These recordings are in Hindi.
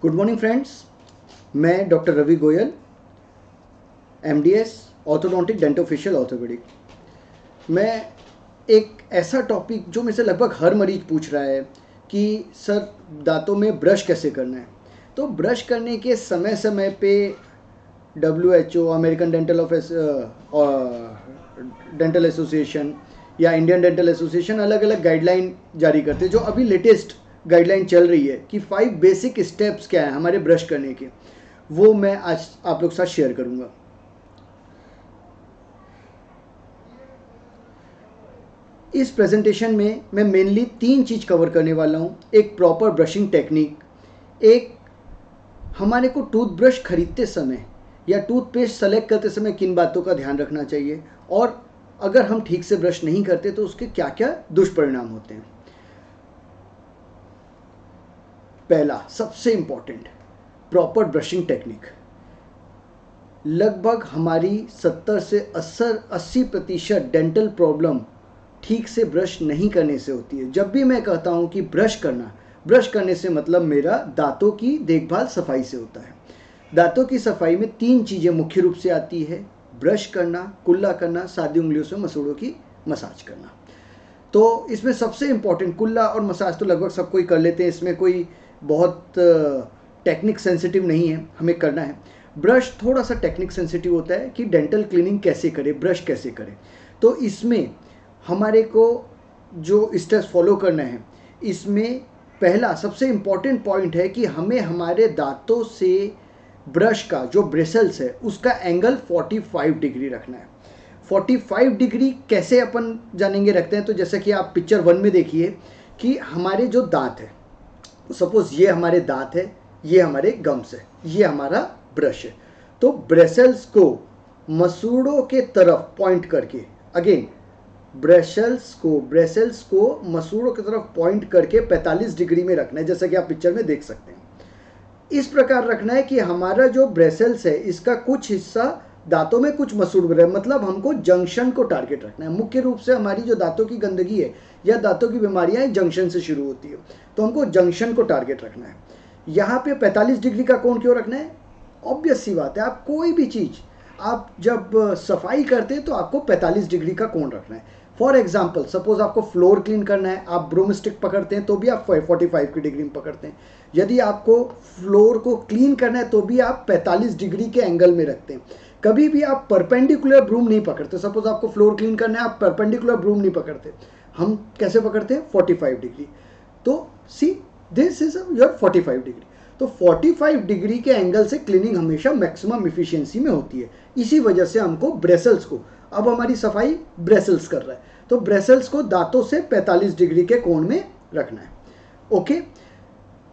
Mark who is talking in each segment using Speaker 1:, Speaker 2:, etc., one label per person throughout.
Speaker 1: गुड मॉर्निंग फ्रेंड्स, मैं doctor Ravi Goyal, MDS orthodontic dentofacial orthopedic. मैं एक ऐसा टॉपिक जो मेरे से लगभग हर मरीज पूछ रहा है कि सर दांतों में ब्रश कैसे करना है। तो ब्रश करने के समय समय पे WHO, अमेरिकन डेंटल एसोसिएशन या इंडियन डेंटल एसोसिएशन अलग अलग गाइडलाइन जारी करते हैं। जो अभी लेटेस्ट गाइडलाइन चल रही है कि 5 बेसिक स्टेप्स क्या है हमारे ब्रश करने के, वो मैं आज आप लोग के साथ शेयर करूंगा। इस प्रेजेंटेशन में मैं मेनली 3 चीज़ कवर करने वाला हूँ। एक प्रॉपर ब्रशिंग टेक्निक, एक हमारे को टूथब्रश खरीदते समय या टूथपेस्ट सेलेक्ट करते समय किन बातों का ध्यान रखना चाहिए, और अगर हम ठीक से ब्रश नहीं करते तो उसके क्या क्या दुष्परिणाम होते हैं। पहला सबसे इंपॉर्टेंट, प्रॉपर ब्रशिंग टेक्निक। लगभग हमारी 70 से 80% डेंटल प्रॉब्लम ठीक से ब्रश नहीं करने से होती है। जब भी मैं कहता हूँ कि ब्रश करने से मतलब मेरा दांतों की देखभाल सफाई से होता है। दांतों की सफाई में 3 चीज़ें मुख्य रूप से आती है: ब्रश करना, कुल्ला करना, सादी उंगलियों से मसूड़ों की मसाज करना। तो इसमें सबसे इम्पॉर्टेंट कुल्ला और मसाज तो लगभग सब कोई कर लेते हैं, इसमें कोई बहुत टेक्निक सेंसिटिव नहीं है, हमें करना है। ब्रश थोड़ा सा टेक्निक सेंसिटिव होता है कि डेंटल क्लीनिंग कैसे करें, ब्रश कैसे करें। तो इसमें हमारे को जो स्टेप्स फॉलो करना है, इसमें पहला सबसे इम्पॉर्टेंट पॉइंट है कि हमें हमारे दांतों से ब्रश का जो ब्रिसल्स है उसका एंगल 45 डिग्री रखना है। 45 डिग्री कैसे अपन जानेंगे रखते हैं, तो जैसे कि आप पिक्चर 1 में देखिए कि हमारे जो दांत है, सपोज ये हमारे दांत है, ये हमारे गम्स है, ये हमारा ब्रश है। तो ब्रेसल्स को मसूड़ों के तरफ पॉइंट करके, अगेन ब्रेसल्स को मसूड़ों की तरफ पॉइंट करके 45 डिग्री में रखना है, जैसा कि आप पिक्चर में देख सकते हैं। इस प्रकार रखना है कि हमारा जो ब्रेसल्स है इसका कुछ हिस्सा दांतों में, कुछ मसूड़ में रहे। मतलब हमको जंक्शन को टारगेट रखना है। मुख्य रूप से हमारी जो दांतों की गंदगी है या दांतों की बीमारियां जंक्शन से शुरू होती है, तो हमको जंक्शन को टारगेट रखना है। यहाँ पे 45 डिग्री का कोण क्यों रखना है? ऑब्वियस सी बात है, आप कोई भी चीज़ आप जब सफाई करते हैं तो आपको 45 डिग्री का कोण रखना है। फॉर एग्जाम्पल, सपोज आपको फ्लोर क्लीन करना है, आप ब्रूम स्टिक पकड़ते हैं तो भी आप 45 की डिग्री में पकड़ते हैं। यदि आपको फ्लोर को क्लीन करना है तो भी आप 45 डिग्री के एंगल में रखते हैं। कभी भी आप परपेंडिकुलर ब्रूम नहीं पकड़ते। सपोज आपको फ्लोर क्लीन करना है, आप परपेंडिकुलर ब्रूम नहीं पकड़ते। हम कैसे पकड़ते हैं? 45 डिग्री। तो see this is your 45 degree. तो 45 डिग्री के एंगल से क्लीनिंग हमेशा मैक्सिमम इफिशियंसी में होती है। इसी वजह से हमको ब्रेसल्स को, अब हमारी सफाई ब्रेसल्स कर रहा है, तो ब्रेसल्स को दांतों से 45 डिग्री के कोण में रखना है। ओके,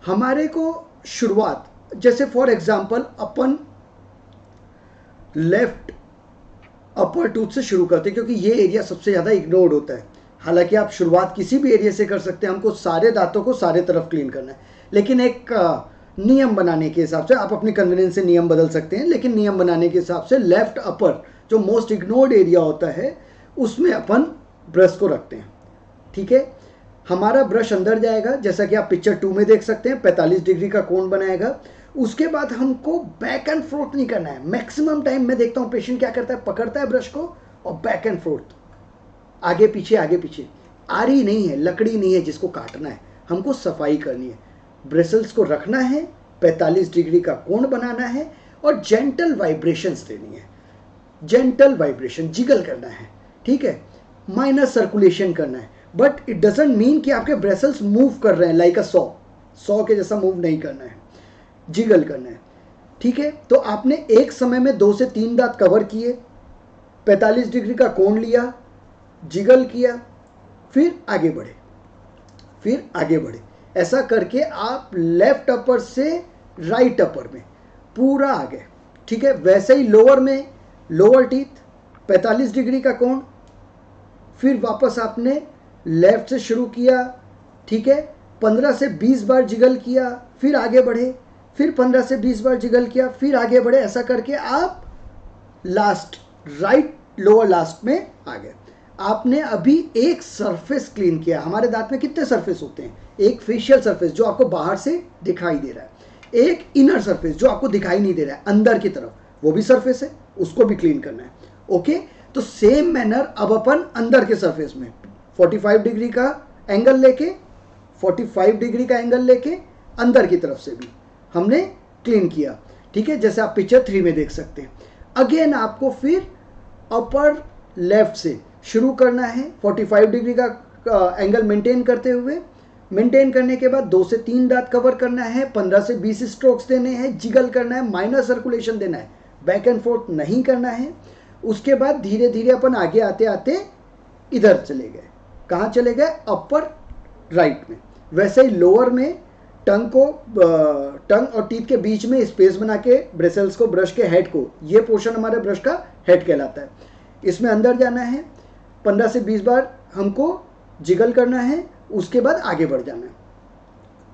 Speaker 1: हमारे को शुरुआत, जैसे for example upon left upper tooth से शुरू करते हैं, क्योंकि ये एरिया सबसे ज़्यादा इग्नोर्ड होता है। हालांकि आप शुरुआत किसी भी एरिया से कर सकते हैं, हमको सारे दांतों को सारे तरफ क्लीन करना है। लेकिन एक नियम बनाने के हिसाब से, आप अपनी कन्वीनियंस से नियम बदल सकते हैं, लेकिन नियम बनाने के हिसाब से लेफ्ट अपर जो मोस्ट इग्नोर्ड एरिया होता है उसमें अपन ब्रश को रखते हैं। ठीक है, हमारा ब्रश अंदर जाएगा, जैसा कि आप पिक्चर 2 में देख सकते हैं, 45 डिग्री का कोण बनाएगा। उसके बाद हमको बैक एंड फोर्थ नहीं करना है। मैक्सिमम टाइम मैं देखता हूं पेशेंट क्या करता है, पकड़ता है ब्रश को और बैक एंड फोर्थ, आगे पीछे आगे पीछे। आरी नहीं है, लकड़ी नहीं है जिसको काटना है, हमको सफाई करनी है। ब्रिसल्स को रखना है, 45 डिग्री का कोण बनाना है और जेंटल वाइब्रेशंस देनी है। जेंटल वाइब्रेशन, जिगल करना है, ठीक है, माइनर सर्कुलेशन करना है। बट इट डजंट मीन कि आपके ब्रेसल्स मूव कर रहे हैं लाइक अ सॉ के जैसा मूव नहीं करना है, जिगल करना है। ठीक है, तो आपने एक समय में 2 से 3 दांत कवर किए, 45 डिग्री का कोण लिया, जिगल किया, फिर आगे बढ़े। ऐसा करके आप लेफ्ट अपर से राइट अपर में पूरा आ गए। ठीक है, वैसे ही लोअर में, लोअर टीथ 45 डिग्री का कोण, फिर वापस आपने लेफ्ट से शुरू किया। ठीक है, 15 से 20 बार जिगल किया, फिर आगे बढ़े, फिर 15 से 20 बार जिगल किया, फिर आगे बढ़े। ऐसा करके आप लास्ट राइट लोअर लास्ट में आ गए। आपने अभी एक सरफेस क्लीन किया। हमारे दांत में कितने सरफेस होते हैं? एक फेशियल सरफेस जो आपको बाहर से दिखाई दे रहा है, एक इनर सरफेस जो आपको दिखाई नहीं दे रहा है अंदर की तरफ, वो भी सरफेस है, उसको भी क्लीन करना है। ओके, तो सेम मैनर अब अपन अंदर के सरफेस में 45 डिग्री का एंगल लेके 45 डिग्री का एंगल लेके अंदर की तरफ से भी हमने क्लीन किया। ठीक है, जैसे आप पिक्चर 3 में देख सकते हैं। अगेन आपको फिर अपर लेफ्ट से शुरू करना है 45 डिग्री का एंगल मेंटेन करते हुए। मेंटेन करने के बाद 2 से 3 दांत कवर करना है, 15 से 20 स्ट्रोक्स देने हैं, जिगल करना है, माइनर सर्कुलेशन देना है, बैक एंड फोर्थ नहीं करना है। उसके बाद धीरे धीरे अपन आगे आते आते इधर चले गए, कहाँ चले गए, अपर राइट में। वैसे ही लोअर में टंग और टीथ के बीच में स्पेस बना के ब्रेसल्स को, ब्रश के हेड को, ये पोर्शन हमारे ब्रश का हेड कहलाता है, इसमें अंदर जाना है, 15 से 20 बार हमको जिगल करना है, उसके बाद आगे बढ़ जाना है।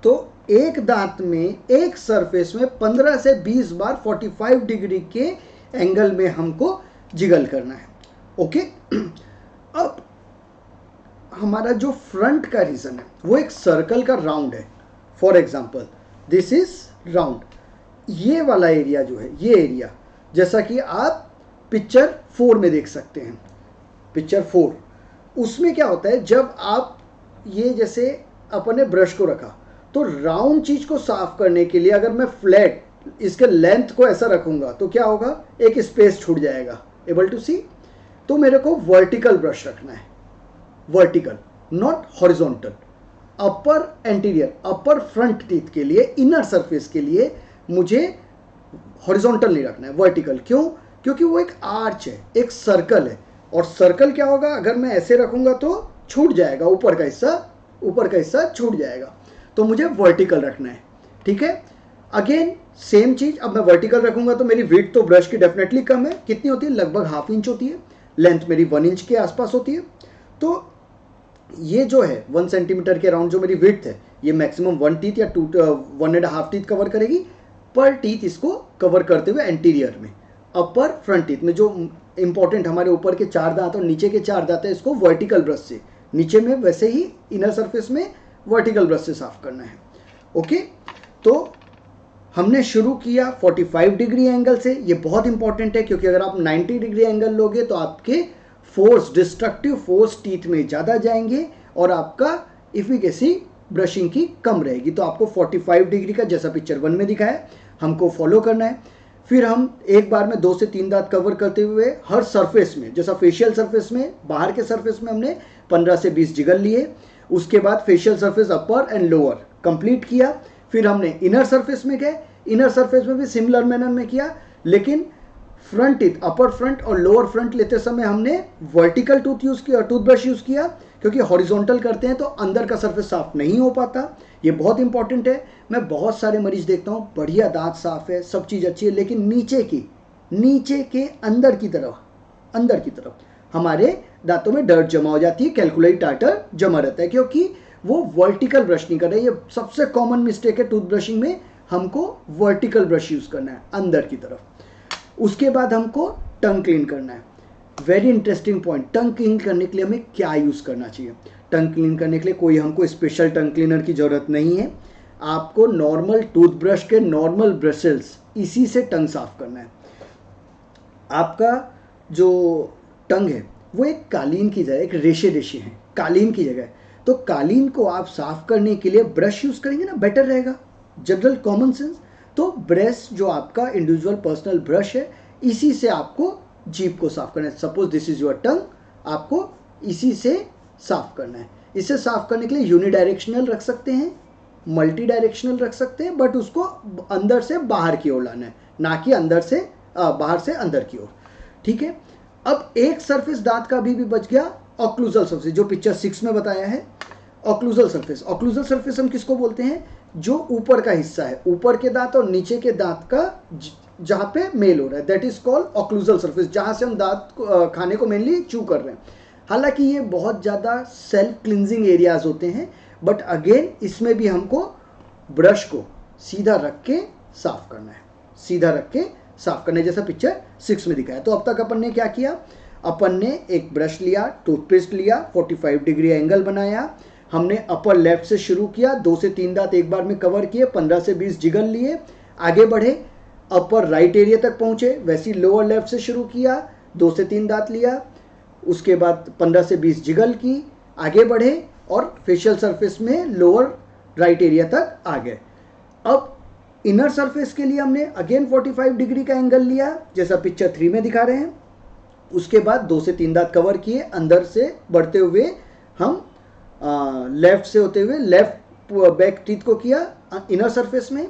Speaker 1: तो एक दांत में, एक सरफेस में 15 से 20 बार 45 डिग्री के एंगल में हमको जिगल करना है। ओके, अब हमारा जो फ्रंट का रीजन है वो एक सर्कल का राउंड है। For example this is round, ये वाला एरिया जो है, ये एरिया जैसा कि आप पिक्चर 4 में देख सकते हैं, पिक्चर 4, उसमें क्या होता है, जब आप ये जैसे अपने ब्रश को रखा तो राउंड चीज को साफ करने के लिए अगर मैं फ्लैट इसके लेंथ को ऐसा रखूंगा तो क्या होगा, एक स्पेस छूट जाएगा, एबल टू सी। तो मेरे को वर्टिकल ब्रश रखना है, vertical not horizontal. Upper anterior, upper front teeth के लिए, इनर सरफेस के लिए मुझे हॉरिजॉन्टल नहीं रखना है, वर्टिकल। क्यों? क्योंकि वो एक आर्च है, एक सर्कल है, और सर्कल क्या होगा, अगर मैं ऐसे रखूंगा तो छूट जाएगा, ऊपर का हिस्सा छूट जाएगा, तो मुझे वर्टिकल रखना है। ठीक है, अगेन सेम चीज, अब मैं वर्टिकल रखूंगा तो मेरी विड्थ तो ब्रश की डेफिनेटली कम है, कितनी होती है, लगभग ½ इंच होती है, लेंथ मेरी 1 इंच के आसपास होती है। तो ये जो है 1 सेंटीमीटर के अराउंड जो मेरी विड्थ है, ये मैक्सिमम 1 टीथ या 1.5 टीथ कवर करेगी पर टीथ, इसको कवर करते हुए एंटीरियर में, अपर फ्रंट टीथ में जो इंपॉर्टेंट हमारे ऊपर के 4 दांत और नीचे के 4 दांत है, इसको वर्टिकल ब्रश से, नीचे में वैसे ही इनर सरफेस में वर्टिकल ब्रश से साफ करना है। ओके, तो हमने शुरू किया 45 डिग्री एंगल से, ये बहुत इंपॉर्टेंट है क्योंकि अगर आप 90 डिग्री एंगल लोगे तो आपके फोर्स, डिस्ट्रक्टिव फोर्स टीथ में ज़्यादा जाएंगे और आपका इफिकेसी ब्रशिंग की कम रहेगी। तो आपको 45 डिग्री का, जैसा पिक्चर 1 में दिखा है, हमको फॉलो करना है। फिर हम एक बार में 2 से 3 दांत कवर करते हुए हर सरफेस में, जैसा फेशियल सरफेस में, बाहर के सरफेस में हमने 15 से 20 जिगल लिए। उसके बाद facial surface upper and lower complete किया। फिर हमने इनर सरफेस में गए, इनर सरफेस में भी सिमिलर मैनर में किया, लेकिन फ्रंट टीथ, अपर फ्रंट और लोअर फ्रंट लेते समय हमने वर्टिकल टूथब्रश यूज किया, क्योंकि हॉरिजॉन्टल करते हैं तो अंदर का सरफेस साफ नहीं हो पाता। ये बहुत इंपॉर्टेंट है। मैं बहुत सारे मरीज देखता हूँ, बढ़िया दांत साफ है, सब चीज़ अच्छी है, लेकिन नीचे के अंदर की तरफ हमारे दांतों में डर्ट जमा हो जाती है, कैलकुलेट टार्टर जमा रहता है, क्योंकि वो वर्टिकल ब्रश नहीं कर रहे। ये सबसे कॉमन मिस्टेक है टूथ ब्रशिंग में, हमको वर्टिकल ब्रश यूज करना है अंदर की तरफ। उसके बाद हमको टंग क्लीन करना है। Very interesting point, tongue clean करने के लिए हमें क्या यूज करना चाहिए? टंग क्लीन करने के लिए कोई हमको स्पेशल टंग क्लीनर की जरूरत नहीं है। आपको नॉर्मल टूथब्रश के नॉर्मल ब्रशेस, इसी से टंग साफ करना है। आपका जो टंग है वो एक कालीन की जगह, एक रेशे है, कालीन की जगह। तो कालीन को आप साफ करने के लिए ब्रश यूज करेंगे ना, बेटर रहेगा, जनरल कॉमन सेंस। तो ब्रश जो आपका इंडिविजुअल पर्सनल ब्रश है, इसी से आपको जीभ को साफ करना है। Suppose this is your tongue, आपको इसी से साफ करना है। इसे साफ करने के लिए यूनिडायरेक्शनल रख सकते हैं, मल्टी डायरेक्शनल रख सकते हैं, बट उसको अंदर से बाहर की ओर लाना है, ना कि अंदर से बाहर से अंदर की ओर। ठीक है, अब एक सरफेस दांत का भी बच गया, ऑक्लूजल सरफेस, जो पिक्चर 6 में बताया है। ऑक्लूजल सरफेस, ऑक्लूजल सरफेस हम किसको बोलते हैं? जो ऊपर का हिस्सा है, ऊपर के दांत और नीचे के दांत का जहां पे मेल हो रहा है, that is called occlusal surface, जहां से हम दांत खाने को मेनली चू कर रहे हैं। हालांकि ये बहुत ज़्यादा सेल्फ क्लिनजिंग एरियाज होते हैं, बट अगेन इसमें भी हमको ब्रश को सीधा रख के साफ करना है, सीधा रख के साफ करना है, जैसा पिक्चर 6 में दिखाया। तो अब तक अपन ने क्या किया? अपन ने एक ब्रश लिया, टूथपेस्ट लिया, 45 डिग्री एंगल बनाया, हमने अपर लेफ्ट से शुरू किया, 2 से 3 दांत एक बार में कवर किए, 15 से 20 जिगल लिए, आगे बढ़े, अपर राइट एरिया तक पहुंचे। वैसे लोअर लेफ्ट से शुरू किया, 2 से 3 दांत लिया, उसके बाद 15 से 20 जिगल की, आगे बढ़े और फेशियल सरफेस में लोअर राइट एरिया तक आ गए। अब इनर सरफेस के लिए हमने अगेन 45 डिग्री का एंगल लिया, जैसा पिक्चर 3 में दिखा रहे हैं। उसके बाद 2 से 3 दांत कवर किए, अंदर से बढ़ते हुए हम लेफ्ट से होते हुए लेफ्ट बैक टीथ को किया इनर सरफेस में,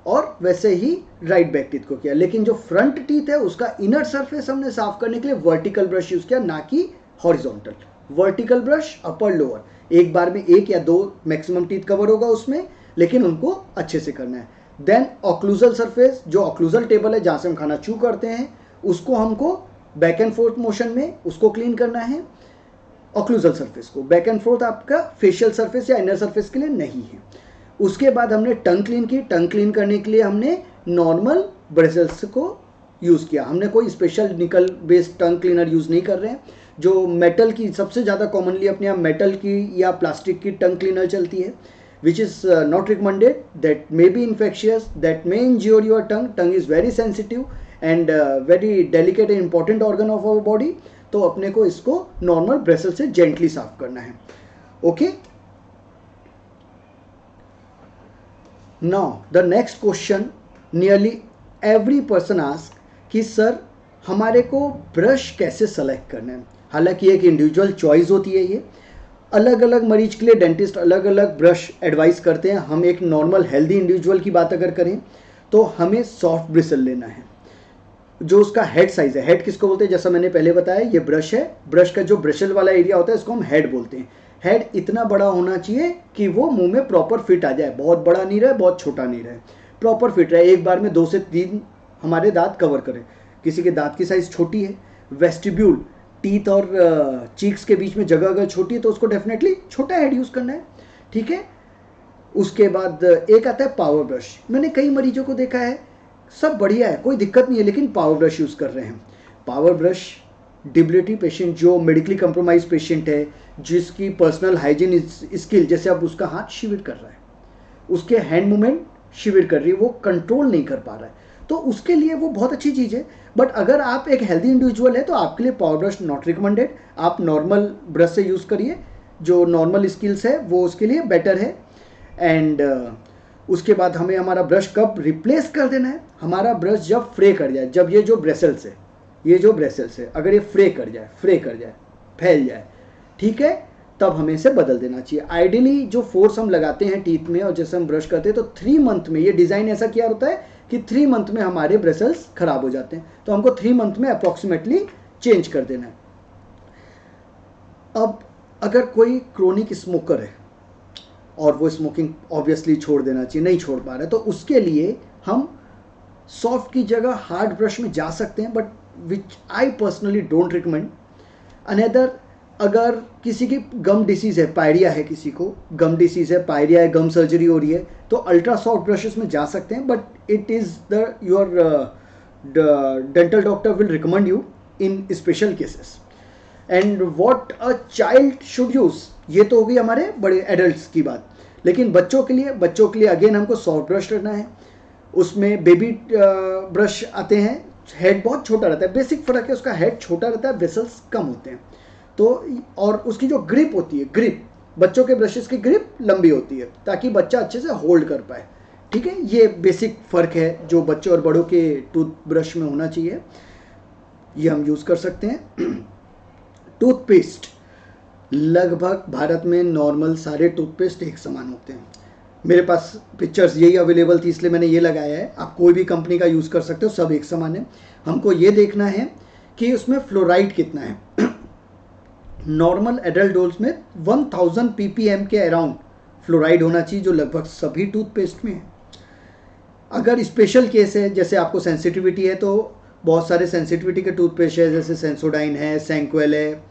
Speaker 1: और वैसे ही राइट बैक टीथ को किया। लेकिन जो फ्रंट टीथ है उसका इनर सरफेस हमने साफ करने के लिए वर्टिकल ब्रश यूज किया, ना कि horizontal. Vertical brush upper lower, एक बार में 1 या 2 मैक्सिमम टीथ कवर होगा उसमें, लेकिन उनको अच्छे से करना है। देन ऑक्लूजल सरफेस, जो ऑक्लूजल टेबल है जहाँ से हम खाना च्यू करते हैं, उसको हमको बैक एंड फोर्थ मोशन में उसको क्लीन करना है। ऑक्लूजल सरफेस को बैक एंड फोर्थ आपका फेशियल सरफेस या इनर सरफेस के लिए नहीं है। उसके बाद हमने टंग क्लीन की। टंग क्लीन करने के लिए हमने नॉर्मल ब्रिसल्स को यूज़ किया, हमने कोई स्पेशल निकल बेस्ड टंग क्लीनर यूज़ नहीं कर रहे हैं। जो मेटल की सबसे ज़्यादा कॉमनली अपने यहाँ मेटल की या प्लास्टिक की टंग क्लीनर चलती है, which is not recommended, that may be infectious, that may injure your tongue. Tongue is very sensitive and very delicate and important organ of our body. तो अपने को इसको नॉर्मल ब्रेसल से जेंटली साफ करना है। Okay, now the next question nearly every person ask कि सर हमारे को ब्रश कैसे सेलेक्ट करना है। हालांकि एक इंडिविजुअल चॉइस होती है, ये अलग अलग मरीज के लिए डेंटिस्ट अलग अलग ब्रश एडवाइस करते हैं। हम एक नॉर्मल हेल्दी इंडिविजुअल की बात अगर करें तो हमें सॉफ्ट ब्रिसल लेना है, जो उसका हेड साइज है। हेड किसको बोलते हैं, जैसा मैंने पहले बताया, ये ब्रश है, ब्रश का जो ब्रिसल वाला एरिया होता है इसको हम हेड बोलते हैं। हेड इतना बड़ा होना चाहिए कि वो मुंह में प्रॉपर फिट आ जाए, बहुत बड़ा नहीं रहे बहुत छोटा नहीं रहे, प्रॉपर फिट रहे, एक बार में 2 से 3 हमारे दांत कवर करें। किसी के दांत की साइज छोटी है, वेस्टिब्यूल टीथ और चीक्स के बीच में जगह अगर छोटी है तो उसको डेफिनेटली छोटा हेड यूज़ करना है, ठीक है। उसके बाद एक आता है पावर ब्रश। मैंने कई मरीजों को देखा है, सब बढ़िया है, कोई दिक्कत नहीं है, लेकिन पावर ब्रश यूज़ कर रहे हैं। पावर ब्रश डिबिलिटी पेशेंट, जो मेडिकली कंप्रोमाइज पेशेंट है, जिसकी पर्सनल हाइजीन स्किल, जैसे अब उसका हाथ शिविर कर रहा है, उसके हैंड मूवमेंट शिविर कर रही है, वो कंट्रोल नहीं कर पा रहा है, तो उसके लिए वो बहुत अच्छी चीज़ है। बट अगर आप एक हेल्दी इंडिविजुअल है तो आपके लिए पावर ब्रश नॉट रिकमेंडेड। आप नॉर्मल ब्रश से यूज़ करिए, जो नॉर्मल स्किल्स है वो उसके लिए बेटर है। एंड उसके बाद हमें हमारा ब्रश कब रिप्लेस कर देना है, हमारा ब्रश जब फ्रे कर जाए, जब ये जो ब्रेसल्स है, ये जो ब्रेसल्स है अगर ये फ्रे कर जाए, फैल जाए, ठीक है, तब हमें इसे बदल देना चाहिए। आइडियली जो फोर्स हम लगाते हैं टीथ में और जैसे हम ब्रश करते हैं तो 3 मंथ में, ये डिज़ाइन ऐसा किया होता है कि 3 मंथ में हमारे ब्रेसल्स खराब हो जाते हैं, तो हमको 3 मंथ में अप्रॉक्सीमेटली चेंज कर देना है। अब अगर कोई क्रोनिक स्मोकर है और वो स्मोकिंग ऑब्वियसली छोड़ देना चाहिए, नहीं छोड़ पा रहे, तो उसके लिए हम सॉफ्ट की जगह हार्ड ब्रश में जा सकते हैं, but which I personally don't recommend. Another, अगर किसी की गम डिसीज़ है, पायरिया है, किसी को गम डिसीज़ है, पायरिया है, गम सर्जरी हो रही है, तो अल्ट्रा सॉफ्ट ब्रशेस में जा सकते हैं, but it is the your dental doctor will recommend you in special cases. And what a child should use, ये तो होगी हमारे बड़े एडल्ट्स की बात, लेकिन बच्चों के लिए अगेन हमको सॉफ्ट ब्रश करना है। उसमें बेबी ब्रश आते हैं, हेड बहुत छोटा रहता है, बेसिक फ़र्क है, उसका हेड छोटा रहता है, ब्रिसल्स कम होते हैं, तो और उसकी जो ग्रिप होती है, ग्रिप, बच्चों के ब्रशेस की ग्रिप लंबी होती है ताकि बच्चा अच्छे से होल्ड कर पाए, ठीक है। ये बेसिक फ़र्क है जो बच्चों और बड़ों के टूथब्रश में होना चाहिए, ये हम यूज़ कर सकते हैं। टूथपेस्ट, लगभग भारत में नॉर्मल सारे टूथपेस्ट एक समान होते हैं। मेरे पास पिक्चर्स यही अवेलेबल थी इसलिए मैंने ये लगाया है, आप कोई भी कंपनी का यूज़ कर सकते हो, सब एक समान है। हमको ये देखना है कि उसमें फ्लोराइड कितना है। नॉर्मल एडल्ट डोज में 1000 ppm के अराउंड फ्लोराइड होना चाहिए, जो लगभग सभी टूथपेस्ट में है। अगर स्पेशल केस है, जैसे आपको सेंसिटिविटी है, तो बहुत सारे सेंसिटिविटी के टूथपेस्ट है, जैसे सेंसोडाइन है, सैंक्वेल है,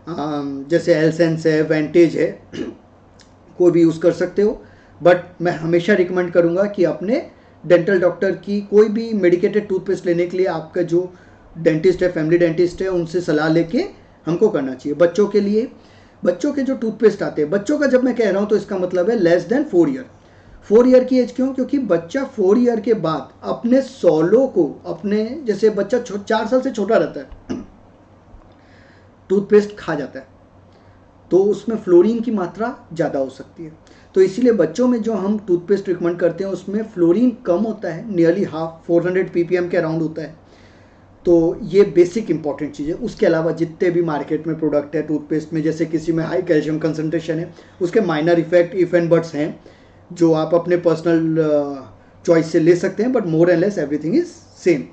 Speaker 1: जैसे एलसेंस है, वेंटेज है, कोई भी यूज़ कर सकते हो। बट मैं हमेशा रिकमेंड करूँगा कि अपने डेंटल डॉक्टर की कोई भी मेडिकेटेड टूथपेस्ट लेने के लिए आपका जो डेंटिस्ट है, फैमिली डेंटिस्ट है, उनसे सलाह लेके हमको करना चाहिए। बच्चों के लिए बच्चों के जो टूथपेस्ट आते हैं, बच्चों का जब मैं कह रहा हूँ तो इसका मतलब है लेस देन 4 ईयर। 4 ईयर की एज क्यों? क्योंकि बच्चा 4 ईयर के बाद अपने सॉलो को, अपने जैसे बच्चा 4 साल से छोटा रहता है, टूथपेस्ट खा जाता है तो उसमें फ्लोरीन की मात्रा ज़्यादा हो सकती है। तो इसीलिए बच्चों में जो हम टूथपेस्ट रिकमेंड करते हैं उसमें फ्लोरीन कम होता है, नियरली हाफ, 400 ppm के अराउंड होता है। तो ये बेसिक इंपॉर्टेंट चीज़ है। उसके अलावा जितने भी मार्केट में प्रोडक्ट है टूथपेस्ट में, जैसे किसी में हाई कैल्शियम कंसनट्रेशन है, उसके minor effect if and buts हैं जो आप अपने पर्सनल चॉइस से ले सकते हैं, but more and less everything is same.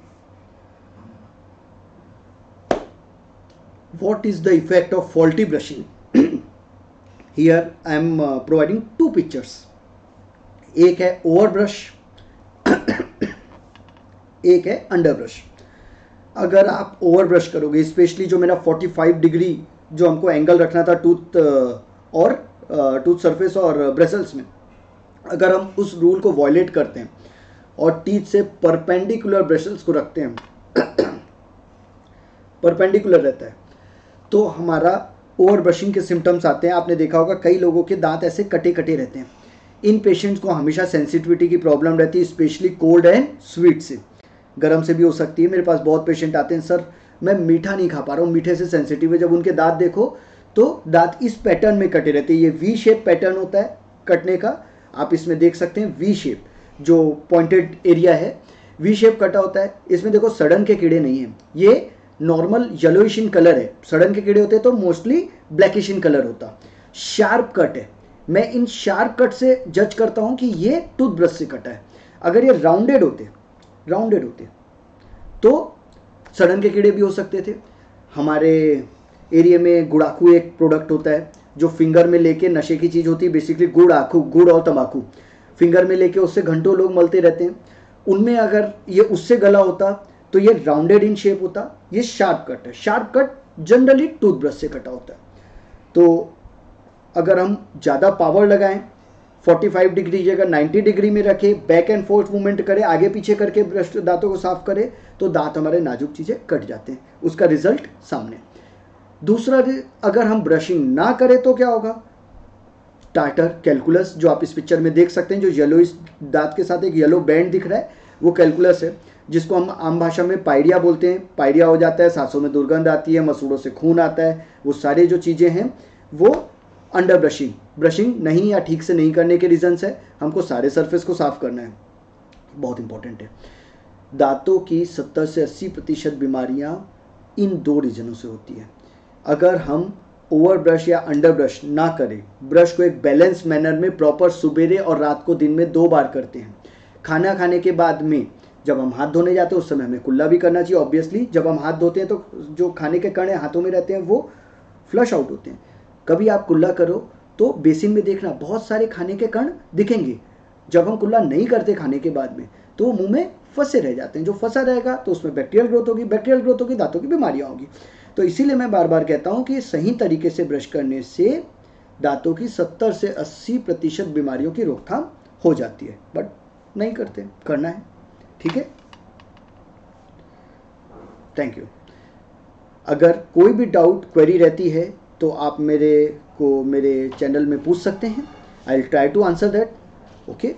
Speaker 1: What is the effect of faulty brushing? Here I am providing two pictures. एक है ओवर ब्रश, एक है अंडर ब्रश। अगर आप ओवर ब्रश करोगे, स्पेशली जो मेरा 45 डिग्री जो हमको एंगल रखना था टूथ और टूथ सरफेस और ब्रेसल्स में, अगर हम उस रूल को वॉयलेट करते हैं और टीथ से परपेंडिकुलर ब्रेसल्स को रखते हैं, परपेंडिकुलर रहता है, तो हमारा ओवर ब्रशिंग के सिम्टम्स आते हैं। आपने देखा होगा कई लोगों के दांत ऐसे कटे कटे रहते हैं। इन पेशेंट्स को हमेशा सेंसिटिविटी की प्रॉब्लम रहती है, स्पेशली कोल्ड एंड स्वीट से, गर्म से भी हो सकती है। मेरे पास बहुत पेशेंट आते हैं, सर मैं मीठा नहीं खा पा रहा हूँ, मीठे से सेंसिटिव है। जब उनके दांत देखो तो दांत इस पैटर्न में कटे रहते हैं। ये वी शेप पैटर्न होता है कटने का, आप इसमें देख सकते हैं वी शेप, जो पॉइंटेड एरिया है वी शेप कटा होता है। इसमें देखो सड़न के कीड़े नहीं हैं, ये नॉर्मल येलोइश इन कलर है। सड़न के कीड़े होते तो मोस्टली ब्लैकिश इन कलर होता। शार्प कट है, मैं इन शार्प कट से जज करता हूं कि ये टूथब्रश से कटा है। अगर ये राउंडेड होते तो सड़न के कीड़े भी हो सकते थे। हमारे एरिया में गुड़ाखू एक प्रोडक्ट होता है जो फिंगर में लेके, नशे की चीज़ होती है बेसिकली, गुड़ और तंबाकू फिंगर में लेके उससे घंटों लोग मलते रहते हैं। उनमें अगर ये उससे गला होता तो ये राउंडेड इन शेप होता। ये शार्प कट है। शार्प कट जनरली टूथब्रश से कटा होता है। तो अगर हम ज़्यादा पावर लगाएं, 45 डिग्री जगह 90 डिग्री में रखें, बैक एंड फोर्थ मूवमेंट करें, आगे पीछे करके ब्रश दांतों को साफ करें, तो दांत हमारे नाजुक चीज़ें कट जाते हैं। उसका रिजल्ट सामने। दूसरा, अगर हम ब्रशिंग ना करें तो क्या होगा? टार्टर, कैलकुलस, जो आप इस पिक्चर में देख सकते हैं, जो येलो इस दांत के साथ एक येलो बैंड दिख रहा है, वो कैलकुलस है, जिसको हम आम भाषा में पायरिया बोलते हैं। पायरिया हो जाता है, सांसों में दुर्गंध आती है, मसूड़ों से खून आता है। वो सारे जो चीज़ें हैं वो अंडर ब्रशिंग नहीं या ठीक से नहीं करने के रीजंस है। हमको सारे सरफेस को साफ करना है, बहुत इंपॉर्टेंट है। दांतों की 70 से 80% बीमारियां इन दो रीजनों से होती है। अगर हम ओवर ब्रश या अंडर ब्रश ना करें, ब्रश को एक बैलेंस मैनर में प्रॉपर सुबेरे और रात को दिन में 2 बार करते हैं। खाना खाने के बाद में जब हम हाथ धोने जाते हैं उस समय हमें कुल्ला भी करना चाहिए। ऑब्वियसली जब हम हाथ धोते हैं तो जो खाने के कण हाथों में रहते हैं वो फ्लश आउट होते हैं। कभी आप कुल्ला करो तो बेसिन में देखना बहुत सारे खाने के कण दिखेंगे। जब हम कुल्ला नहीं करते खाने के बाद में तो मुंह में फंसे रह जाते हैं। जो फंसा रहेगा तो उसमें बैक्टीरियल ग्रोथ होगी, दांतों की बीमारियां होंगी। तो इसीलिए मैं बार बार कहता हूं कि सही तरीके से ब्रश करने से दांतों की 70 से 80% बीमारियों की रोकथाम हो जाती है। बट नहीं करते, करना है, ठीक है। Thank you. अगर कोई भी डाउट, क्वेरी रहती है तो आप मेरे चैनल में पूछ सकते हैं। I will try to answer that. Okay.